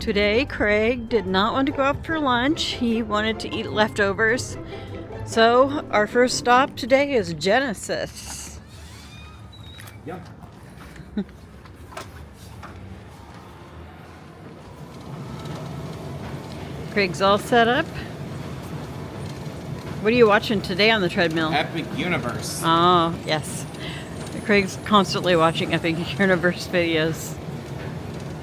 Today, Craig did not want to go out for lunch. He wanted to eat leftovers. So, our first stop today is Genesis. Yep. Craig's all set up. What are you watching today on the treadmill? Epic Universe. Oh, yes. Craig's constantly watching Epic Universe videos.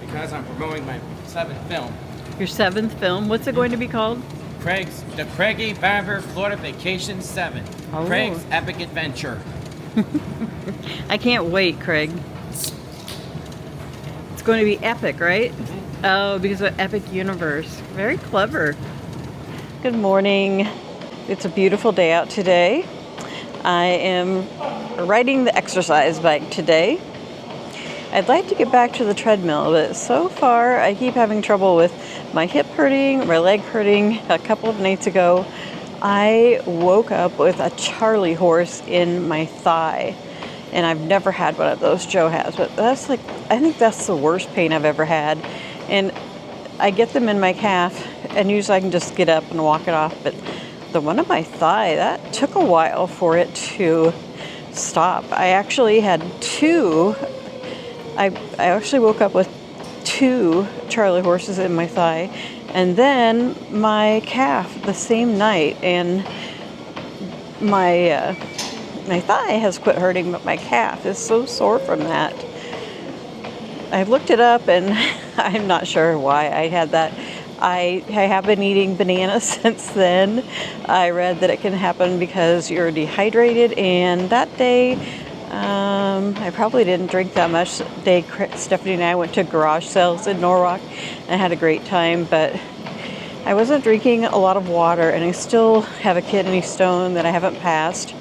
Because I'm promoting my 7th film. Your 7th film? What's it going to be called? The Craigie Barber Florida Vacation 7. Oh. Craig's Epic Adventure. I can't wait, Craig. It's going to be epic, right? Mm-hmm. Oh, because of Epic Universe. Very clever. Good morning. It's a beautiful day out today. I am riding the exercise bike today. I'd like to get back to the treadmill, but so far I keep having trouble with my hip hurting, my leg hurting. A couple of nights ago, I woke up with a Charlie horse in my thigh. And I've never had one of those. Joe has, but I think that's the worst pain I've ever had. And I get them in my calf, and usually I can just get up and walk it off. But the one on my thigh, that took a while for it to stop. I actually had two. I actually woke up with 2 Charlie horses in my thigh, and then my calf the same night, and my thigh has quit hurting, but my calf is so sore from that. I looked it up, and I'm not sure why I had that. I have been eating bananas since then. I read that it can happen because you're dehydrated, and that day I probably didn't drink that much. Stephanie and I went to garage sales in Norwalk and had a great time, but I wasn't drinking a lot of water, and I still have a kidney stone that I haven't passed.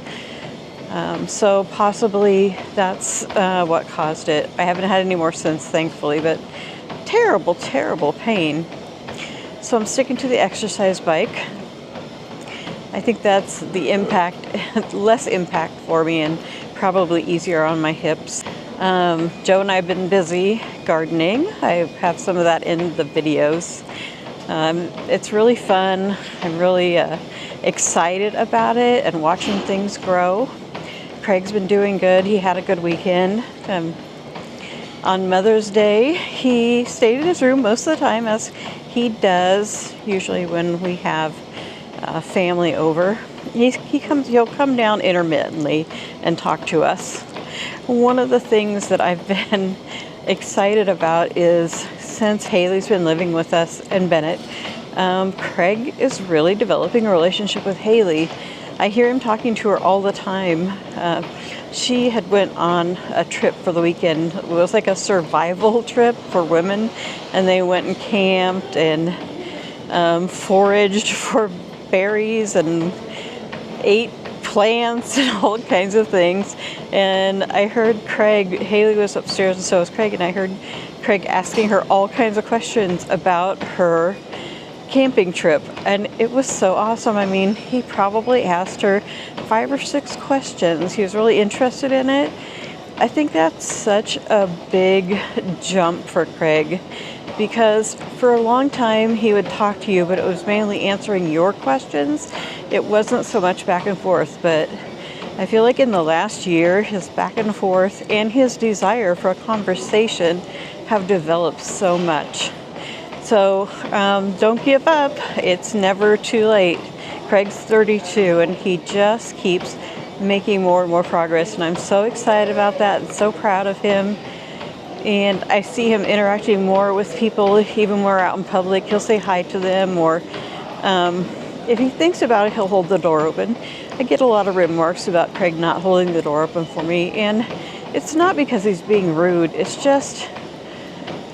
So possibly that's what caused it. I haven't had any more since, thankfully, but terrible, terrible pain. So I'm sticking to the exercise bike. I think that's the impact, less impact for me, and probably easier on my hips. Joe and I have been busy gardening. I have some of that in the videos. It's really fun. I'm really excited about it and watching things grow. Craig's been doing good. He had a good weekend. On Mother's Day, he stayed in his room most of the time, as he does usually when we have family over. He'll come down intermittently and talk to us. One of the things that I've been excited about is, since Haley's been living with us and Bennett, Craig is really developing a relationship with Haley. I hear him talking to her all the time. She had went on a trip for the weekend. It was like a survival trip for women, and they went and camped and foraged for berries and ate plants and all kinds of things. And I heard Haley was upstairs and so was Craig, and I heard Craig asking her all kinds of questions about her camping trip, and it was so awesome. I mean, he probably asked her 5 or 6 questions. He was really interested in it. I think that's such a big jump for Craig, because for a long time he would talk to you, but it was mainly answering your questions. It wasn't so much back and forth, but I feel like in the last year, his back and forth and his desire for a conversation have developed so much. So don't give up. It's never too late. Craig's 32, and he just keeps making more and more progress, and I'm so excited about that and so proud of him. And I see him interacting more with people. Even when we're out in public, he'll say hi to them, or if he thinks about it, he'll hold the door open. I get a lot of remarks about Craig not holding the door open for me, and it's not because he's being rude. It's just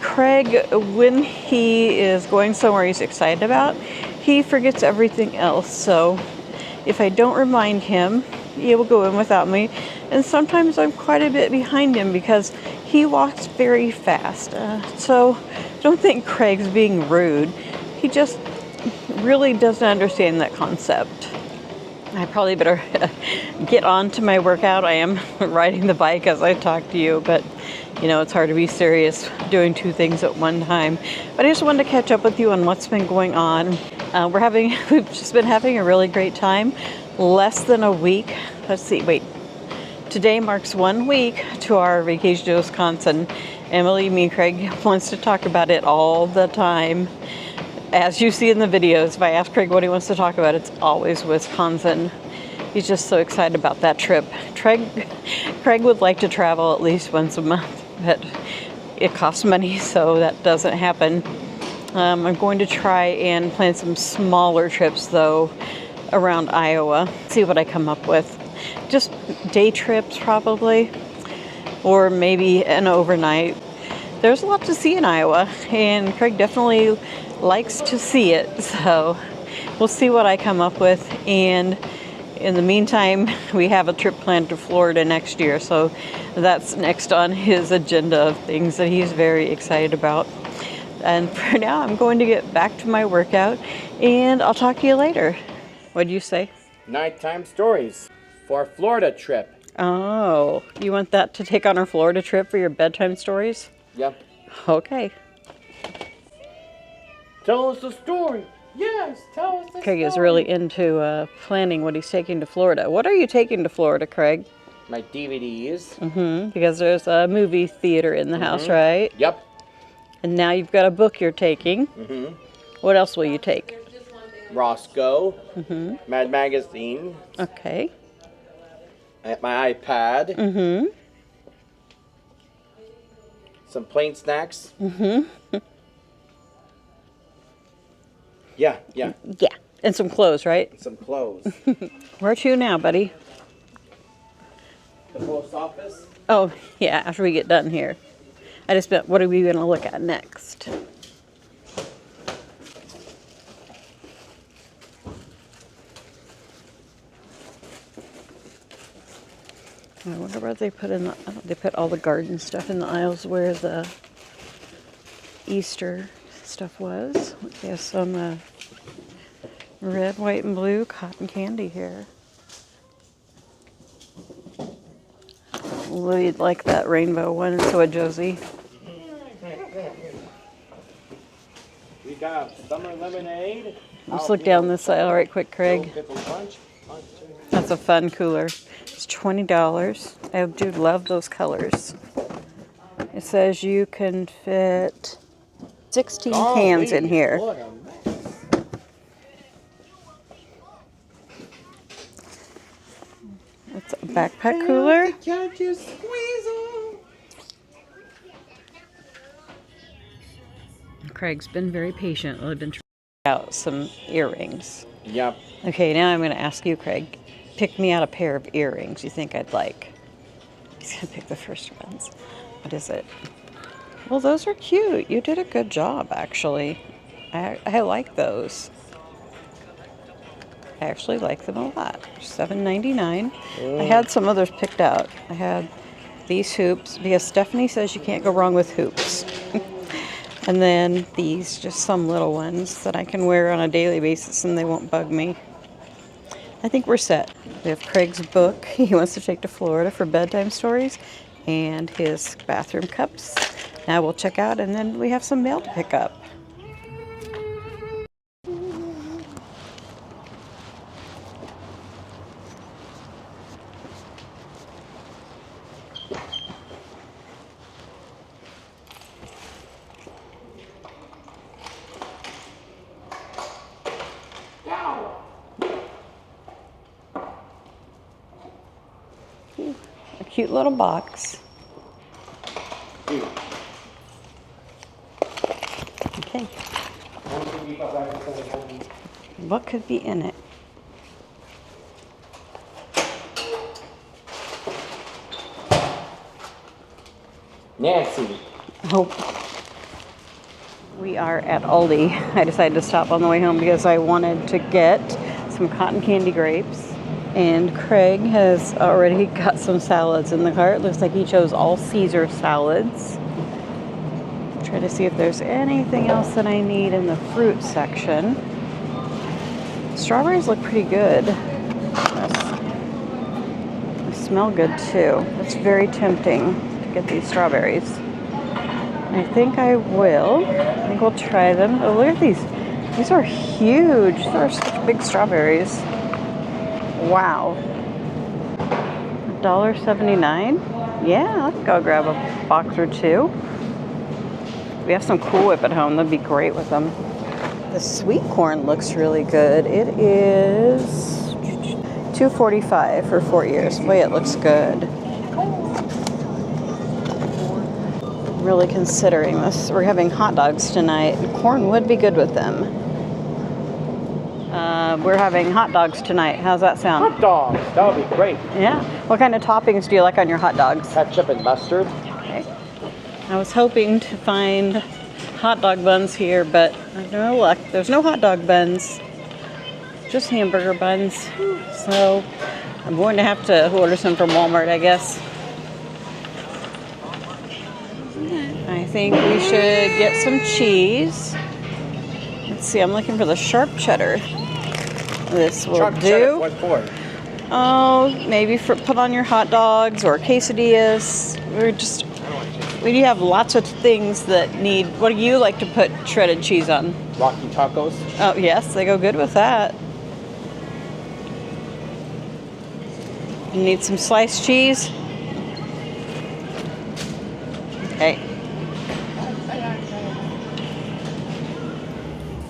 Craig, when he is going somewhere he's excited about, he forgets everything else. So if I don't remind him, he will go in without me. And sometimes I'm quite a bit behind him because he walks very fast. So don't think Craig's being rude. He just really doesn't understand that concept. I probably better get on to my workout. I am riding the bike as I talk to you, but you know, it's hard to be serious doing two things at one time. But I just wanted to catch up with you on what's been going on. We've just been having a really great time. Less than a week. Let's see, wait. Today marks 1 week to our vacation to Wisconsin. Emily, me, and Craig wants to talk about it all the time. As you see in the videos, if I ask Craig what he wants to talk about, it's always Wisconsin. He's just so excited about that trip. Craig would like to travel at least once a month, but it costs money, so that doesn't happen. I'm going to try and plan some smaller trips, though, around Iowa. See what I come up with. Just day trips, probably, or maybe an overnight. There's a lot to see in Iowa, and Craig definitely likes to see it, so we'll see what I come up with. And in the meantime, we have a trip planned to Florida next year, so that's next on his agenda of things that he's very excited about. And for now, I'm going to get back to my workout, and I'll talk to you later. What'd you say? Nighttime stories for our Florida trip. Oh, you want that to take on our Florida trip for your bedtime stories? Yep. Okay. Tell us a story. Yes, tell us a story. Craig is really into planning what he's taking to Florida. What are you taking to Florida, Craig? My DVDs. Because there's a movie theater in the house, right? Yep. And now you've got a book you're taking. What else will you take? Roscoe. Mad Magazine. Okay. My iPad. Some plain snacks. Yeah. Yeah. And some clothes, right? Some clothes. Where to now, buddy? The post office. Oh, yeah, after we get done here. I just meant, what are we going to look at next? I wonder what they put in they put all the garden stuff in the aisles where the Easter stuff was. They have some red, white, and blue cotton candy here. We'd like that rainbow one, and so would Josie. We got summer lemonade. Let's look down this aisle right quick, Craig. Punch. That's a fun cooler. It's $20. I do love those colors. It says you can fit 16 cans in here. What a mess. It's a backpack cooler. Can't you squeeze 'em? Craig's been very patient while I've been trying out some earrings. Yep. Okay, now I'm going to ask you, Craig. Pick me out a pair of earrings you think I'd like. He's going to pick the first ones. What is it? Well, those are cute. You did a good job, actually. I like those. I actually like them a lot. $7.99. I had some others picked out. I had these hoops because Stephanie says you can't go wrong with hoops. And then these, just some little ones that I can wear on a daily basis and they won't bug me. I think we're set. We have Craig's book he wants to take to Florida for bedtime stories and his bathroom cups. Now we'll check out and then we have some mail to pick up. A cute little box. Okay. What could be in it? Nancy. Oh. We are at Aldi. I decided to stop on the way home because I wanted to get some cotton candy grapes. And Craig has already got some salads in the cart. Looks like he chose all Caesar salads. Try to see if there's anything else that I need in the fruit section. Strawberries look pretty good. smell good too. It's very tempting to get these strawberries. I think I will. I think we'll try them. Oh, look at these. These are huge. These are such big strawberries. Wow. $1.79? Yeah, let's go grab a box or two. We have some Cool Whip at home. That'd be great with them. The sweet corn looks really good. It is $2.45 for 4 years. Boy, it looks good. Really considering this. We're having hot dogs tonight. Corn would be good with them. We're having hot dogs tonight. How's that sound? Hot dogs. That would be great. Yeah. What kind of toppings do you like on your hot dogs? Ketchup and mustard. Okay. I was hoping to find hot dog buns here, but no luck. There's no hot dog buns. Just hamburger buns. So I'm going to have to order some from Walmart, I guess. I think we should get some cheese. Let's see, I'm looking for the sharp cheddar. This will Sharp do. cheddar, what for? Oh, maybe for put on your hot dogs or quesadillas. We have lots of things that need. What do you like to put shredded cheese on? Rocky tacos. Oh yes, they go good with that. You need some sliced cheese. Okay.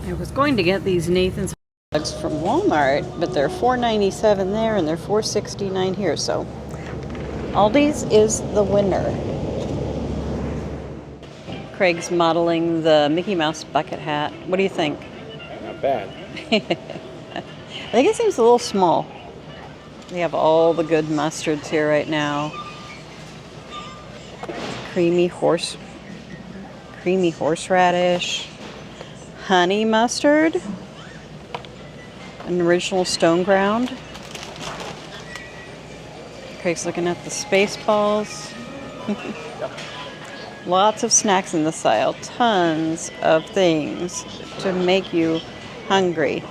I was going to get these Nathan's hot dogs from Walmart, but they're $4.97 there and they're $4.69 here. So Aldi's is the winner. Craig's modeling the Mickey Mouse bucket hat. What do you think? Not bad. I think it seems a little small. They have all the good mustards here right now. Creamy horseradish, honey mustard, an original stone ground. Craig's looking at the Spaceballs. Lots of snacks in this aisle. Tons of things to make you hungry.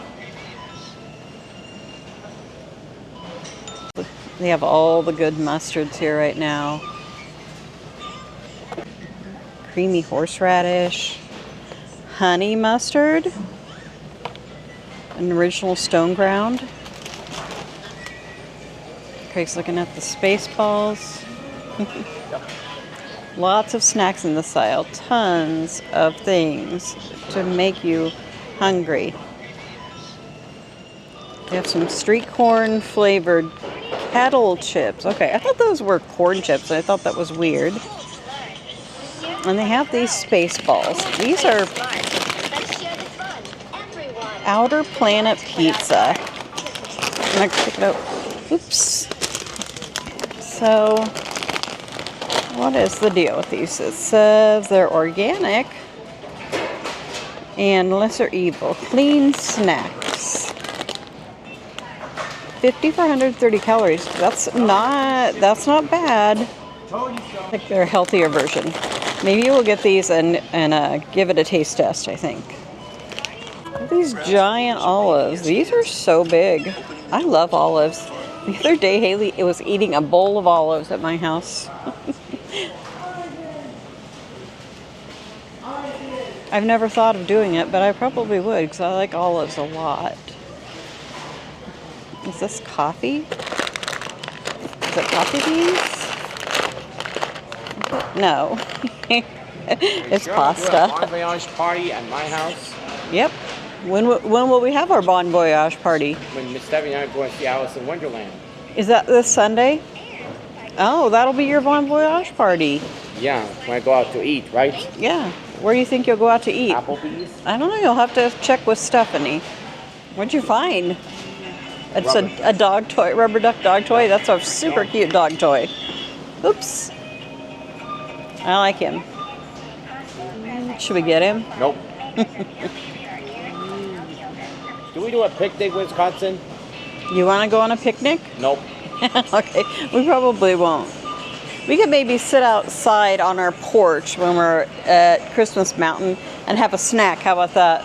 They have all the good mustards here right now. Creamy horseradish, honey mustard, an original stone ground. Craig's looking at the Spaceballs. Lots of snacks in this aisle. Tons of things to make you hungry. They have some street corn flavored kettle chips. Okay, I thought those were corn chips. I thought that was weird. And they have these Spaceballs. These are Outer Planet Pizza. I'm gonna pick it up. Oops. So, what is the deal with these? It says they're organic and lesser evil. Clean snacks. 50 for 130 calories. That's not bad. I think they're a healthier version. Maybe we'll get these and give it a taste test, I think. These giant olives. These are so big. I love olives. The other day, Haley was eating a bowl of olives at my house. I've never thought of doing it, but I probably would because I like olives a lot. Is this coffee? Is it coffee beans? No. It's pasta. Bon voyage party at my house. Yep. When will we have our Bon Voyage party? When Miss Debbie and I are going to see Alice in Wonderland. Is that this Sunday? Oh, that'll be your Bon Voyage party. Yeah, when I go out to eat, right? Yeah. Where do you think you'll go out to eat? Applebee's. I don't know. You'll have to check with Stephanie. What'd you find? It's a dog toy, rubber duck dog toy. That's a super cute dog toy. Oops. I like him. Should we get him? Nope. Do we do a picnic, Wisconsin? You want to go on a picnic? Nope. Okay, we probably won't. We could maybe sit outside on our porch when we're at Christmas Mountain and have a snack. How about that?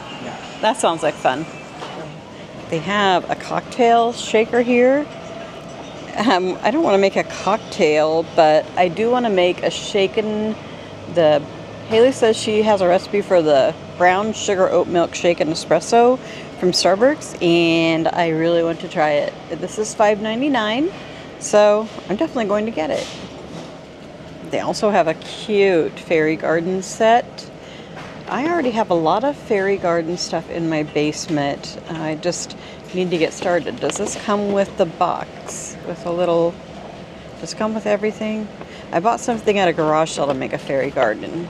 That sounds like fun. They have a cocktail shaker here. I don't want to make a cocktail, but I do want to make a shaken. The Haley says she has a recipe for the brown sugar oat milk shaken espresso from Starbucks, and I really want to try it. This is $5.99, so I'm definitely going to get it. They also have a cute fairy garden set. I already have a lot of fairy garden stuff in my basement. I just need to get started. Does this come with the box? With a little... Does it come with everything? I bought something at a garage sale to make a fairy garden.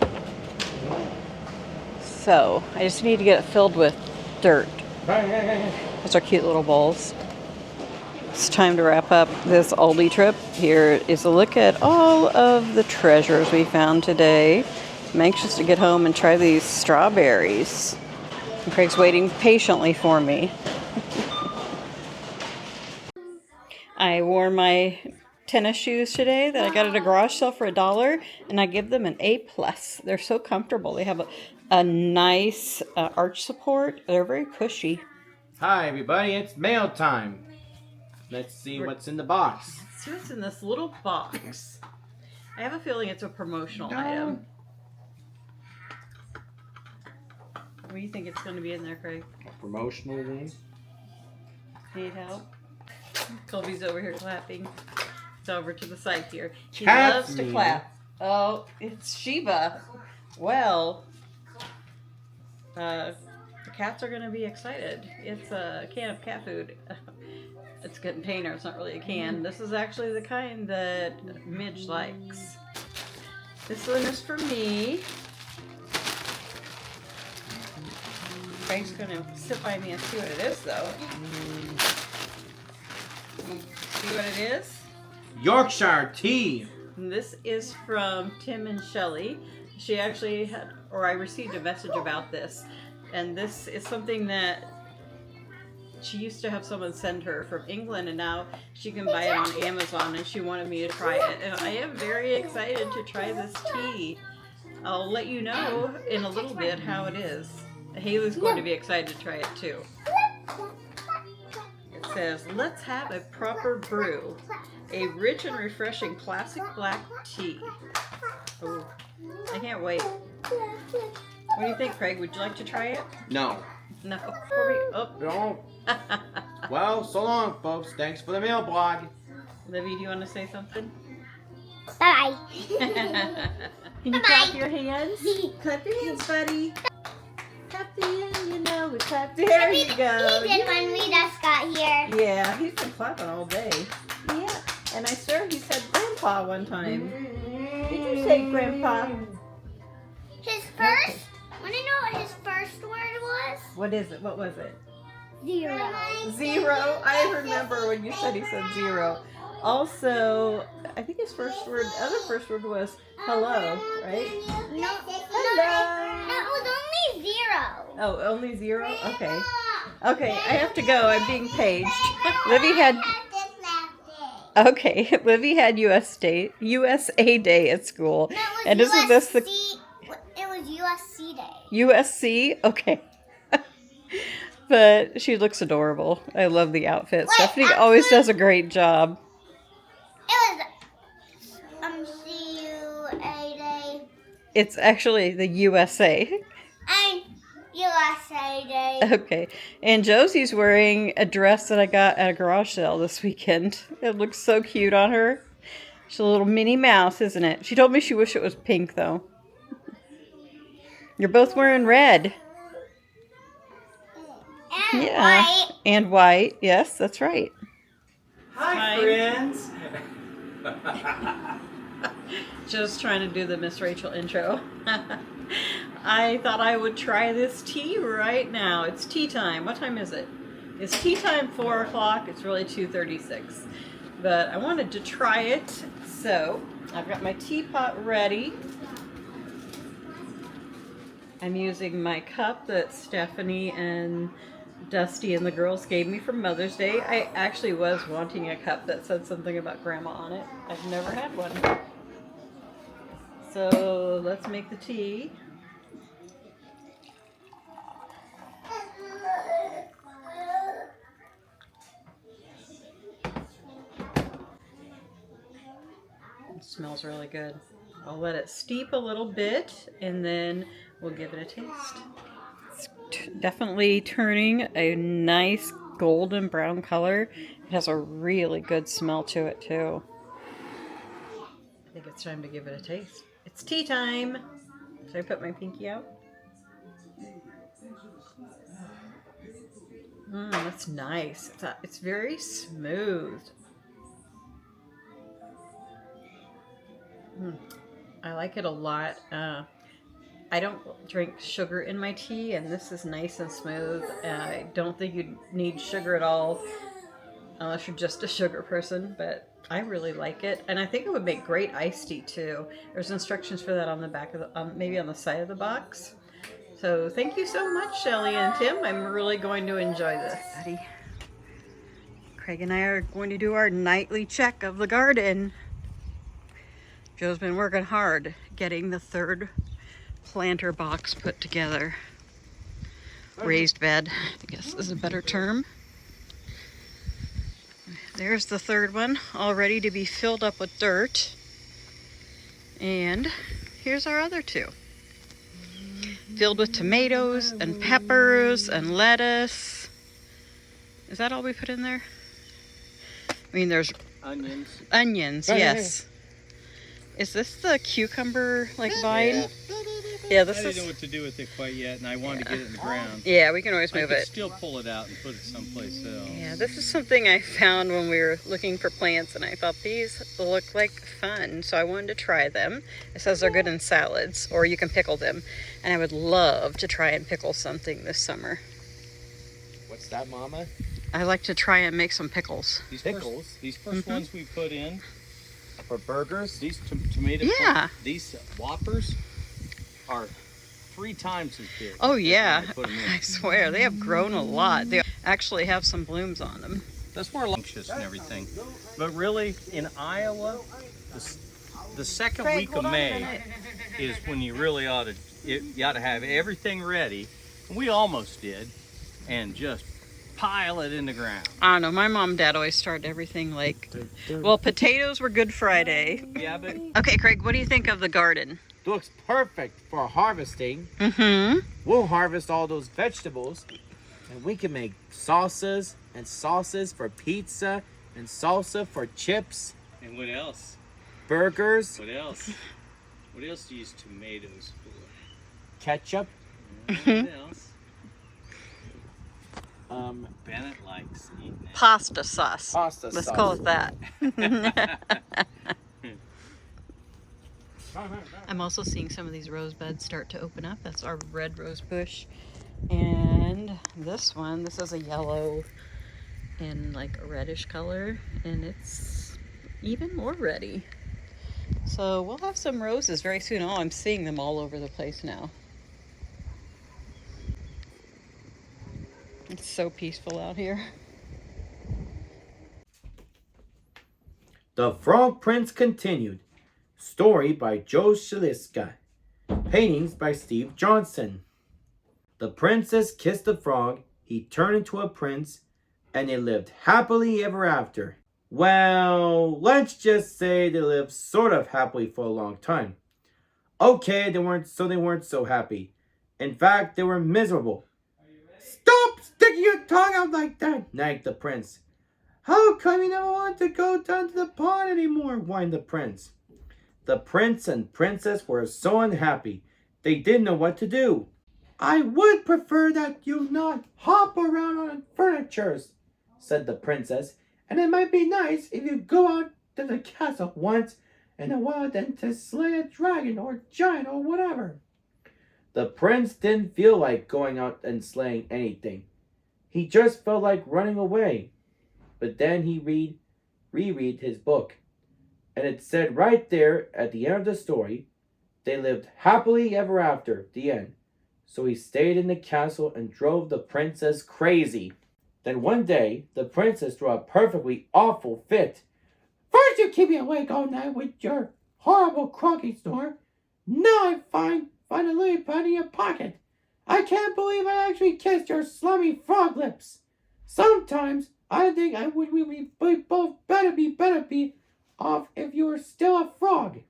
So, I just need to get it filled with dirt. Those are cute little bowls. It's time to wrap up this Aldi trip. Here is a look at all of the treasures we found today. I'm anxious to get home and try these strawberries. And Craig's waiting patiently for me. I wore my tennis shoes today that I got at a garage sale for $1, and I give them an A+. They're so comfortable. They have a nice arch support. They're very cushy. Hi, everybody. It's mail time. Let's see what's in the box. Let's see what's in this little box. I have a feeling it's a promotional item. What do you think it's going to be in there, Craig? A promotional one. Need help? Colby's over here clapping. It's over to the side here. He Cat's loves to mean. clap. Oh, it's Sheba. Well, the cats are going to be excited. It's a can of cat food. It's a container. It's not really a can. This is actually the kind that Midge likes. This one is for me. Frank's going to sit by me and see what it is, though. See what it is? Yorkshire tea. And this is from Tim and Shelley. She actually had, or I received a message about this. And this is something that she used to have someone send her from England, and now she can buy it on Amazon, and she wanted me to try it. And I am very excited to try this tea. I'll let you know in a little bit how it is. Haley's going to be excited to try it too. It says, let's have a proper brew. A rich and refreshing classic black tea. Oh, I can't wait. What do you think, Craig? Would you like to try it? No. No. Oh. No. Well, so long, folks. Thanks for the mail blog. Libby, do you want to say something? Bye. Can you clap your hands? Clap your hands, buddy. Clap the hands, you know we clap. There you go. He did when we just got here. Yeah, he's been clapping all day. Yeah, and I swear he said Grandpa one time. Did you say Grandpa? His first, want to know what his first word was? What is it? What was it? 0. 0. I remember when you said he said 0. Also, I think his other first word was hello, right? No, Hello. no, it was only 0. Oh, only 0? Okay. Okay, I have to go. I'm being paged. Livy had... Okay, Livy had USA Day at school. No, it And was isn't this the... It was USC Day. USC? Okay. But she looks adorable. I love the outfit. Wait, Stephanie always does a great job. It was CUA Day It's actually the USA. and USA Day. Okay. And Josie's wearing a dress that I got at a garage sale this weekend. It looks so cute on her. She's a little Minnie Mouse, isn't it? She told me she wished it was pink, though. You're both wearing red. And Yeah. white. And white. Yes, that's right. Hi, friends. Just trying to do the Miss Rachel intro. I thought I would try this tea right now. It's tea time. What time is it? It's tea time 4 o'clock. It's really 2:36. But I wanted to try it. So I've got my teapot ready. I'm using my cup that Stephanie and Dusty and the girls gave me for Mother's Day. I actually was wanting a cup that said something about Grandma on it. I've never had one. So let's make the tea. It smells really good. I'll let it steep a little bit and then we'll give it a taste. It's definitely turning a nice golden brown color. It has a really good smell to it too. I think it's time to give it a taste. It's tea time. Should I put my pinky out? That's nice. It's very smooth. I like it a lot. I don't drink sugar in my tea, and this is nice and smooth. I don't think you need sugar at all unless you're just a sugar person, but I really like it. And I think it would make great iced tea too. There's instructions for that on the back of the, maybe on the side of the box. So thank you so much, Shelly and Tim. I'm really going to enjoy this. Craig and I are going to do our nightly check of the garden. Joe's been working hard getting the third planter box put together. Raised bed, I guess is a better term. There's the third one, all ready to be filled up with dirt. And here's our other two. Filled with tomatoes and peppers and lettuce. Is that all we put in there? I mean, there's Onions. onions, yes. Is this the cucumber like vine? Yeah, this I didn't is. know what to do with it quite yet, and I wanted to get it in the ground. Yeah, we can always I move could it. still pull it out and put it someplace else. Yeah, this is something I found when we were looking for plants, and I thought these look like fun, so I wanted to try them. It says they're good in salads, or you can pickle them, and I would love to try and pickle something this summer. What's that, Mama? I like to try and make some pickles. These Pickles? These first ones we put in, For burgers? these tomato. Yeah. These Whoppers are 3 times as big. Oh as yeah, when I put 'em in. I swear they have grown a lot. They actually have some blooms on them. That's more anxious and everything. But really, in Iowa, the second week of May is when you really ought to have everything ready. We almost did, and just pile it in the ground. I don't know. My mom and dad always started everything like, well, potatoes were Good Friday. Yeah, but Okay, Craig, what do you think of the garden? Looks perfect for harvesting. Mm-hmm. We'll harvest all those vegetables and we can make salsas and sauces for pizza and salsa for chips, and what else? burgers, What else? What else do you use tomatoes for? ketchup. What else? Bennett likes eating it. Pasta sauce. Pasta Let's sauce. call it that. I'm also seeing some of these rose beds start to open up. That's our red rose bush. And this one, this is a yellow and like a reddish color, and it's even more reddy. So we'll have some roses very soon. Oh, I'm seeing them all over the place now. It's so peaceful out here. The Frog Prince continued. Story by Joe Shaliska. Paintings by Steve Johnson. The princess kissed the frog, he turned into a prince, and they lived happily ever after. Well, let's just say they lived sort of happily for a long time. Okay, they weren't so happy. In fact, they were miserable. Stop sticking your tongue out like that, nagged the prince. How come you never want to go down to the pond anymore, whined the prince. The prince and princess were so unhappy, they didn't know what to do. I would prefer that you not hop around on furnitures, said the princess, and it might be nice if you go out to the castle once in a while than to slay a dragon or giant or whatever. The prince didn't feel like going out and slaying anything. He just felt like running away. But then he reread his book, and it said right there at the end of the story, they lived happily ever after, the end. So he stayed in the castle and drove the princess crazy. Then one day, the princess threw a perfectly awful fit. First you keep me awake all night with your horrible croaky snore. Now I find a lily pad in your pocket. I can't believe I actually kissed your slummy frog lips. Sometimes I think we both better be off if you were still a frog."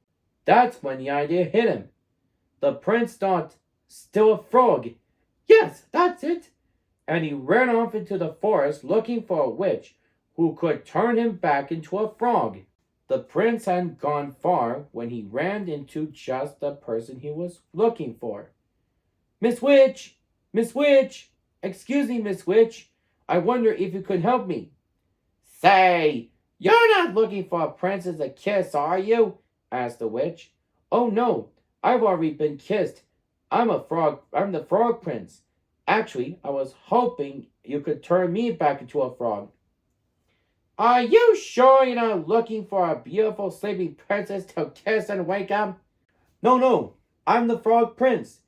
That's when the idea hit him. The prince thought, "Still a frog? Yes, that's it." And he ran off into the forest looking for a witch who could turn him back into a frog. The prince hadn't gone far when he ran into just the person he was looking for. "Miss Witch! Miss Witch! Excuse me, Miss Witch. I wonder if you could help me." "Say, you're not looking for a princess to kiss, are you?" asked the witch. "Oh no, I've already been kissed. I'm the frog prince. Actually, I was hoping you could turn me back into a frog." "Are you sure you're not looking for a beautiful sleeping princess to kiss and wake up?" No, I'm the frog prince."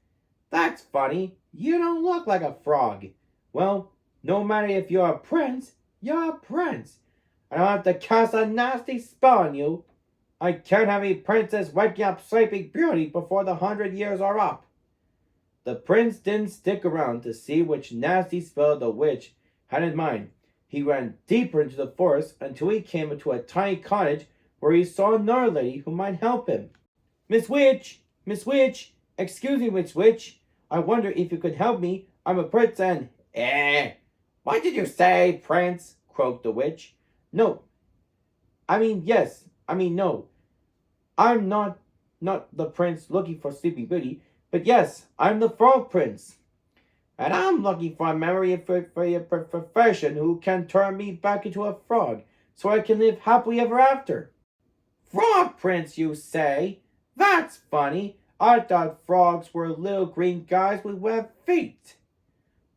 "That's funny. You don't look like a frog." "Well, no matter if you're a prince, you're a prince. I don't have to cast a nasty spell on you. I can't have a princess waking up Sleeping Beauty before the 100 years are up." The prince didn't stick around to see which nasty spell the witch had in mind. He ran deeper into the forest until he came into a tiny cottage where he saw another lady who might help him. Miss Witch! Miss Witch! Excuse me, Miss Witch. I wonder if you could help me. I'm a prince and..." What did you say, prince?" croaked the witch. "No. Yes. No. I'm not the prince looking for Sleeping Beauty, but yes, I'm the frog prince. And I'm looking for a memory for your profession who can turn me back into a frog so I can live happily ever after." "Frog prince, you say? That's funny. I thought frogs were little green guys with webbed feet."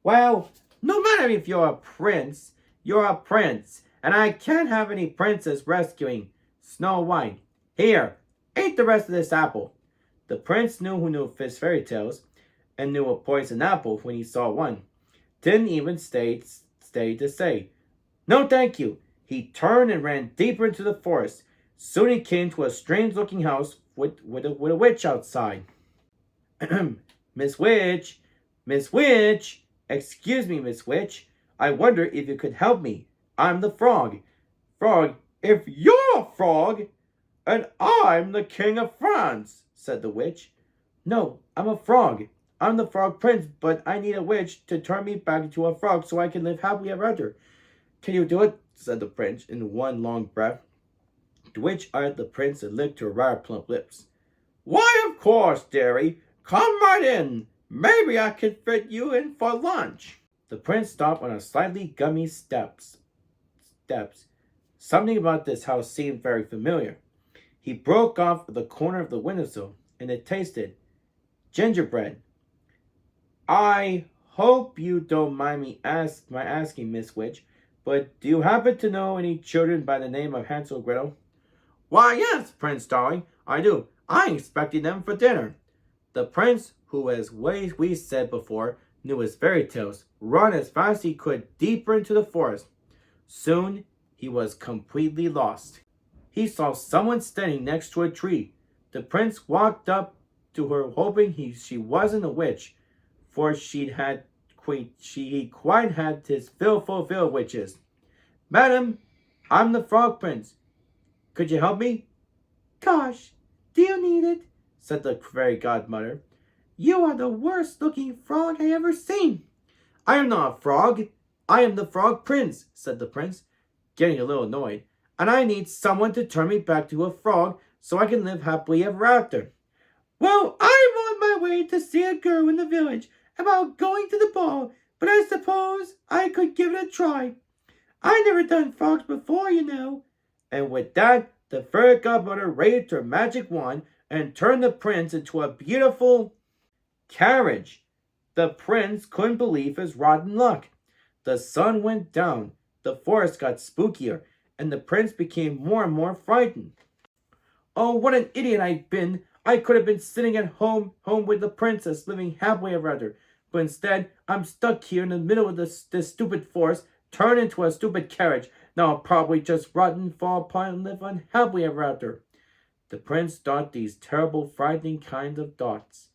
"Well, no matter if you're a prince, you're a prince, and I can't have any princess rescuing Snow White. Here, eat the rest of this apple." The prince who knew fairy tales and knew a poison apple when he saw one. Didn't even stay to say, "No, thank you." He turned and ran deeper into the forest. Soon he came to a strange-looking house with a witch outside. Miss Witch! Miss Witch! Excuse me, Miss Witch. I wonder if you could help me. I'm the frog. "Frog? If you're a frog, and I'm the king of France," said the witch. "No, I'm a frog. I'm the frog prince, but I need a witch to turn me back into a frog so I can live happily ever after." "Can you do it?" said the prince in one long breath. The witch eyed the prince and licked her rather plump lips. "Why, of course, dearie. Come right in. Maybe I could fit you in for lunch." The prince stopped on a slightly gummy steps. Something about this house seemed very familiar. He broke off the corner of the windowsill, and it tasted gingerbread. "I hope you don't mind me asking, Miss Witch, but do you happen to know any children by the name of Hansel and Gretel?" "Why, yes, Prince darling, I do. I expected them for dinner." The prince, who, as we said before, knew his fairy tales, ran as fast as he could deeper into the forest. Soon he was completely lost. He saw someone standing next to a tree. The prince walked up to her, hoping she wasn't a witch, for he quite had his fill of witches. "Madam, I'm the frog prince. Could you help me?" "Gosh, do you need it?" said the fairy godmother. "You are the worst looking frog I ever seen." "I am not a frog. I am the frog prince," said the prince, getting a little annoyed. "And I need someone to turn me back to a frog so I can live happily ever after." "Well, I'm on my way to see a girl in the village about going to the ball, but I suppose I could give it a try. I never done frogs before, you know." And with that, the fairy godmother raised her magic wand and turned the prince into a beautiful carriage. The prince couldn't believe his rotten luck. The sun went down, the forest got spookier, and the prince became more and more frightened. "Oh, what an idiot I've been! I could have been sitting at home with the princess, living happily ever after. But instead, I'm stuck here in the middle of this stupid forest, turned into a stupid carriage. Now I'll probably just rot and fall apart and live unhappily ever after." The prince thought these terrible, frightening kinds of thoughts,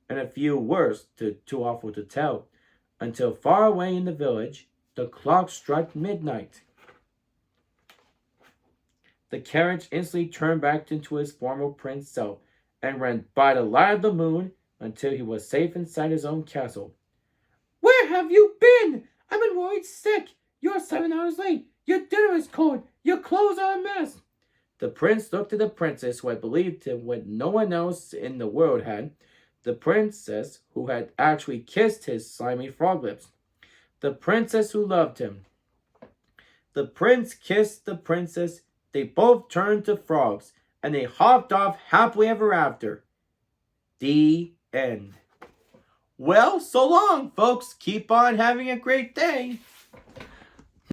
and a few worse, too awful to tell, until far away in the village, the clock struck midnight. The carriage instantly turned back into his former prince self and ran by the light of the moon until he was safe inside his own castle. Where have you been? I've been worried sick. You're 7 hours late. Your dinner is cold. Your clothes are a mess. The prince looked at the princess who had believed him what no one else in the world had. The princess who had actually kissed his slimy frog lips. The princess who loved him. The prince kissed the princess. They both turned to frogs, and they hopped off happily ever after. The end. Well, so long, folks. Keep on having a great day.